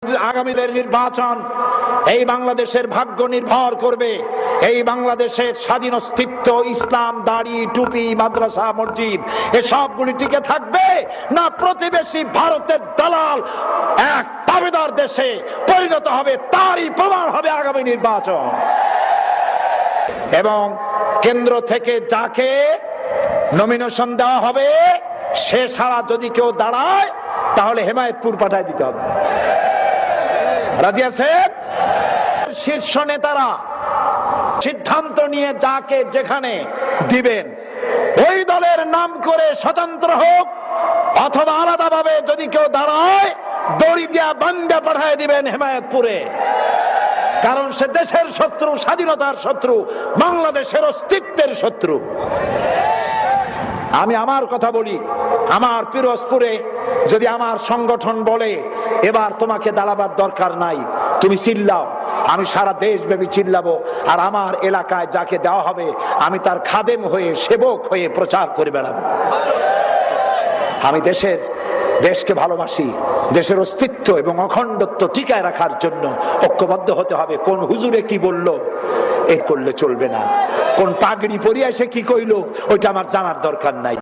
আগামীদের নির্বাচন এই বাংলাদেশের ভাগ্য নির্ভর করবে এই বাংলাদেশের স্বাধীন অস্তিত্ব, ইসলাম, দাড়ি, টুপি, মাদ্রাসা, মসজিদ এসবগুলি টিকে থাকবে না প্রতিবেশী ভারতের দালাল এক দাবিদার দেশে পরিণত হবে। তারই প্রমাণ হবে আগামী নির্বাচন। এবং কেন্দ্র থেকে যাকে নমিনেশন দেওয়া হবে সে ছাড়া যদি কেউ দাঁড়ায় তাহলে হেমায়েতপুর পাঠায় দিতে হবে। রাজি আছেন? শীর্ষ নেতারা সিদ্ধান্ত নিয়ে যাকে যেখানে দিবেন ওই দলের নাম করে স্বতন্ত্র হোক অথবা আলাদাভাবে যদি কেউ দাঁড়ায় দড়ি দিয়া বান্দা পাঠায় দিবেন হেমায়েতপুরে। কারণ সে দেশের শত্রু, স্বাধীনতার শত্রু, বাংলাদেশের অস্তিত্বের শত্রু। আমি আমার কথা বলি, আমার পিরোজপুরে যদি আমার সংগঠন বলে এবার তোমাকে দাঁড়াবার দরকার নাই, তুমি চিল্লাও, আমি সারা দেশব্যাপী চিল্লাবো। আর আমার এলাকায় যাকে দেওয়া হবে আমি তার খাদেম হয়ে, সেবক হয়ে প্রচার করে বেড়াবো। আমি দেশকে ভালোবাসি, দেশের অস্তিত্ব এবং অখণ্ডত্ব টিকায় রাখার জন্য ঐক্যবদ্ধ হতে হবে। কোন হুজুরে কি বললো এ করলে চলবে না, কোন পাগড়ি পরিয়া সে কি কইলো ওইটা আমার জানার দরকার নাই।